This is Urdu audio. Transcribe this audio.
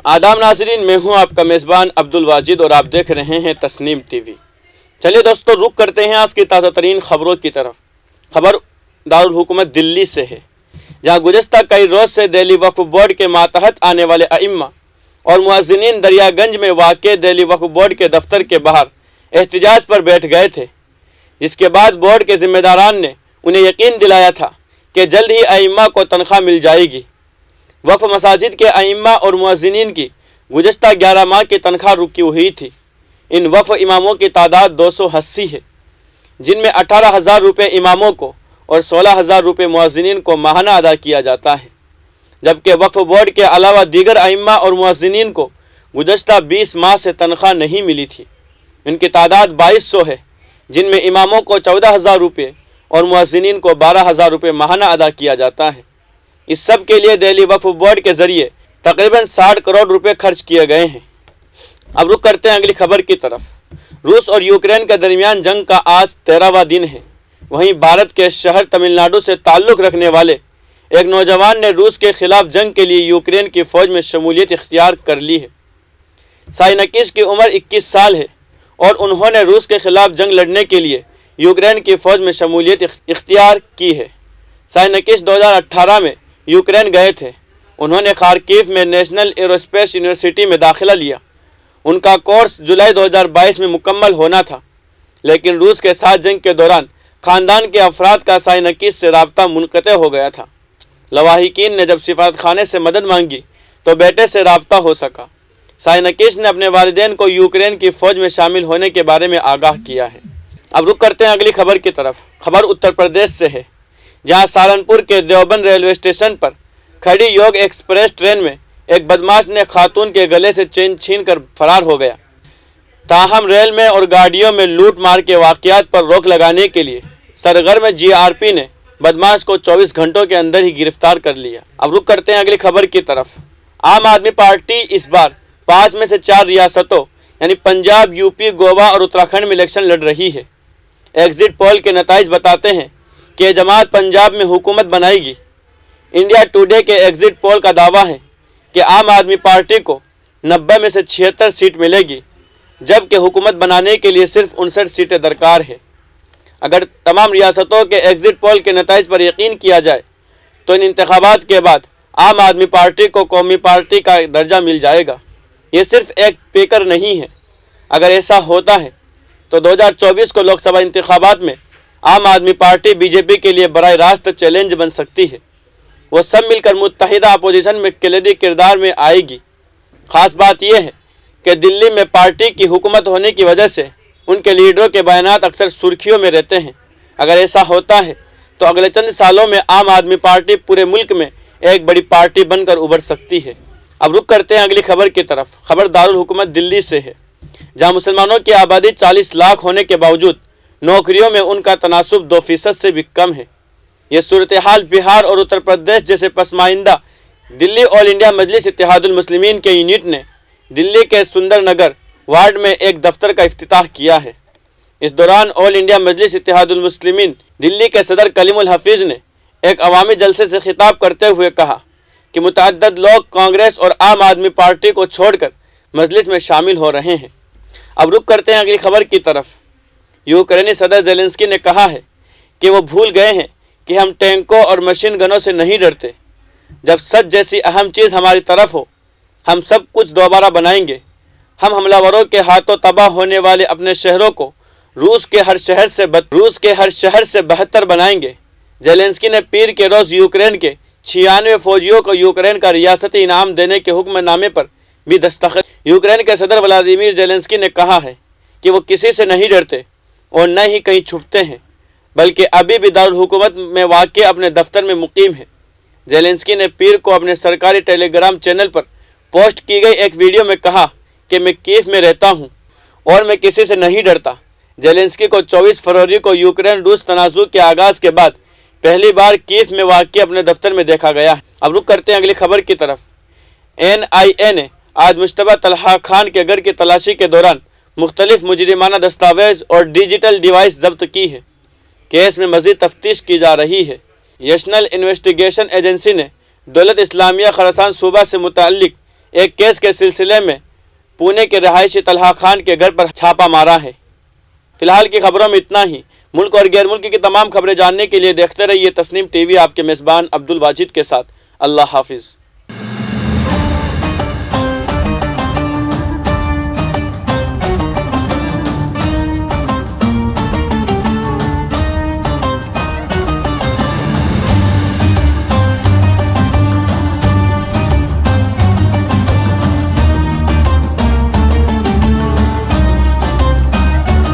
آداب ناظرین، میں ہوں آپ کا میزبان عبدالواجد اور آپ دیکھ رہے ہیں تسنیم ٹی وی۔ چلیے دوستو، رخ کرتے ہیں آج کی تازہ ترین خبروں کی طرف۔ خبر دارالحکومت دلی سے ہے، جہاں گزشتہ کئی روز سے دہلی وقف بورڈ کے ماتحت آنے والے ائمہ اور مؤذنین دریا گنج میں واقع دہلی وقف بورڈ کے دفتر کے باہر احتجاج پر بیٹھ گئے تھے، جس کے بعد بورڈ کے ذمہ داران نے انہیں یقین دلایا تھا کہ جلد ہی ائمہ کو تنخواہ مل جائے گی۔ وقف مساجد کے ائمہ اور مؤذنین کی گزشتہ 11 ماہ کی تنخواہ رکی ہوئی تھی۔ ان وقف اماموں کی تعداد 280 ہے، جن میں 18,000 روپے اماموں کو اور 16,000 روپے مؤذنین کو ماہانہ ادا کیا جاتا ہے، جبکہ وقف بورڈ کے علاوہ دیگر ائمہ اور مؤذنین کو گزشتہ 20 ماہ سے تنخواہ نہیں ملی تھی۔ ان کی تعداد 2200 ہے، جن میں اماموں کو 14,000 روپے اور مؤذنین کو 12,000 روپے ماہانہ ادا کیا جاتا ہے۔ اس سب کے لیے دہلی وقف بورڈ کے ذریعے تقریباً 60 کروڑ روپے خرچ کیے گئے ہیں۔ اب رخ کرتے ہیں اگلی خبر کی طرف۔ روس اور یوکرین کے درمیان جنگ کا آج 13واں دن ہے۔ وہیں بھارت کے شہر تمل ناڈو سے تعلق رکھنے والے ایک نوجوان نے روس کے خلاف جنگ کے لیے یوکرین کی فوج میں شمولیت اختیار کر لی ہے۔ سائنکس کی عمر 21 سال ہے اور انہوں نے روس کے خلاف جنگ لڑنے کے لیے یوکرین کی فوج میں شمولیت اختیار کی ہے۔ سائنکس 2018 میں یوکرین گئے تھے۔ انہوں نے خارکیف میں نیشنل ایروسپیس یونیورسٹی میں داخلہ لیا۔ ان کا کورس جولائی 2022 میں مکمل ہونا تھا، لیکن روس کے ساتھ جنگ کے دوران خاندان کے افراد کا سائنکس سے رابطہ منقطع ہو گیا تھا۔ لواحقین نے جب سفارت خانے سے مدد مانگی تو بیٹے سے رابطہ ہو سکا۔ سائنکس نے اپنے والدین کو یوکرین کی فوج میں شامل ہونے کے بارے میں آگاہ کیا ہے۔ اب رخ کرتے ہیں اگلی خبر کی طرف۔ خبر اتر پردیش سے ہے، جہاں سہارنپور کے دیوبند ریلوے اسٹیشن پر کھڑی یوگ ایکسپریس ٹرین میں ایک بدماش نے خاتون کے گلے سے چین چھین کر فرار ہو گیا۔ تاہم ریل میں اور گاڑیوں میں لوٹ مار کے واقعات پر روک لگانے کے لیے سرگرم GRP نے بدماش کو 24 گھنٹوں کے اندر ہی گرفتار کر لیا۔ اب رخ کرتے ہیں اگلی خبر کی طرف۔ عام آدمی پارٹی اس بار 5 میں سے 4 ریاستوں یعنی پنجاب، UP، گوا اور اتراکھنڈ میں الیکشن لڑ رہی ہے۔ ایگزٹ پول کے نتائج بتاتے ہیں کہ جماعت پنجاب میں حکومت بنائے گی۔ انڈیا ٹوڈے کے ایگزٹ پول کا دعویٰ ہے کہ عام آدمی پارٹی کو 90 میں سے 76 سیٹ ملے گی، جبکہ حکومت بنانے کے لیے صرف 59 سیٹیں درکار ہے۔ اگر تمام ریاستوں کے ایگزٹ پول کے نتائج پر یقین کیا جائے تو ان انتخابات کے بعد عام آدمی پارٹی کو قومی پارٹی کا درجہ مل جائے گا۔ یہ صرف ایک پیکر نہیں ہے۔ اگر ایسا ہوتا ہے تو 2024 کو لوک سبھا انتخابات میں عام آدمی پارٹی BJP کے لیے براہ راست چیلنج بن سکتی ہے۔ وہ سب مل کر متحدہ اپوزیشن میں کلیدی کردار میں آئے گی۔ خاص بات یہ ہے کہ دلی میں پارٹی کی حکومت ہونے کی وجہ سے ان کے لیڈروں کے بیانات اکثر سرخیوں میں رہتے ہیں۔ اگر ایسا ہوتا ہے تو اگلے چند سالوں میں عام آدمی پارٹی پورے ملک میں ایک بڑی پارٹی بن کر ابھر سکتی ہے۔ اب رخ کرتے ہیں اگلی خبر کی طرف۔ خبر دارالحکومت دلی سے ہے، جہاں مسلمانوں کی آبادی 40 لاکھ ہونے کے باوجود نوکریوں میں ان کا تناسب 2% سے بھی کم ہے۔ یہ صورتحال بہار اور اتر پردیش جیسے پسماندہ دلی آل انڈیا مجلس اتحاد المسلمین کے یونٹ نے دلی کے سندر نگر وارڈ میں ایک دفتر کا افتتاح کیا ہے۔ اس دوران آل انڈیا مجلس اتحاد المسلمین دلی کے صدر کلیم الحفیظ نے ایک عوامی جلسے سے خطاب کرتے ہوئے کہا کہ متعدد لوگ کانگریس اور عام آدمی پارٹی کو چھوڑ کر مجلس میں شامل ہو رہے ہیں۔ اب رخ کرتے ہیں اگلی خبر کی طرف۔ یوکرینی صدر زیلنسکی نے کہا ہے کہ وہ بھول گئے ہیں کہ ہم ٹینکوں اور مشین گنوں سے نہیں ڈرتے۔ جب سچ جیسی اہم چیز ہماری طرف ہو، ہم سب کچھ دوبارہ بنائیں گے۔ ہم حملہ وروں کے ہاتھوں تباہ ہونے والے اپنے شہروں کو روس کے ہر شہر سے بہتر بنائیں گے۔ زیلنسکی نے پیر کے روز یوکرین کے 96 فوجیوں کو یوکرین کا ریاستی انعام دینے کے حکم نامے پر بھی دستخط۔ یوکرین کے صدر ولادیمیر زیلنسکی نے کہا ہے کہ وہ کسی سے نہیں ڈرتے اور نہ ہی کہیں چھپتے ہیں، بلکہ ابھی بھی دارالحکومت میں واقع اپنے دفتر میں مقیم ہے۔ زیلنسکی نے پیر کو اپنے سرکاری ٹیلی گرام چینل پر پوسٹ کی گئی ایک ویڈیو میں کہا کہ میں کیف میں رہتا ہوں اور میں کسی سے نہیں ڈرتا۔ زیلنسکی کو 24 فروری کو یوکرین روس تنازع کے آغاز کے بعد پہلی بار کیف میں واقع اپنے دفتر میں دیکھا گیا ہے۔ اب رخ کرتے ہیں اگلی خبر کی طرف۔ NIA نے آج مشتبہ طلحہ خان کے گھر کی تلاشی کے دوران مختلف مجرمانہ دستاویز اور ڈیجیٹل ڈیوائس ضبط کی ہے۔ کیس میں مزید تفتیش کی جا رہی ہے۔ نیشنل انویسٹیگیشن ایجنسی نے دولت اسلامیہ خراسان صوبہ سے متعلق ایک کیس کے سلسلے میں پونے کے رہائشی طلحہ خان کے گھر پر چھاپا مارا ہے۔ فی الحال کی خبروں میں اتنا ہی۔ ملک اور غیر ملک کی تمام خبریں جاننے کے لیے دیکھتے رہیے تسنیم ٹی وی، آپ کے میزبان عبدالواجد کے ساتھ۔ اللہ حافظ۔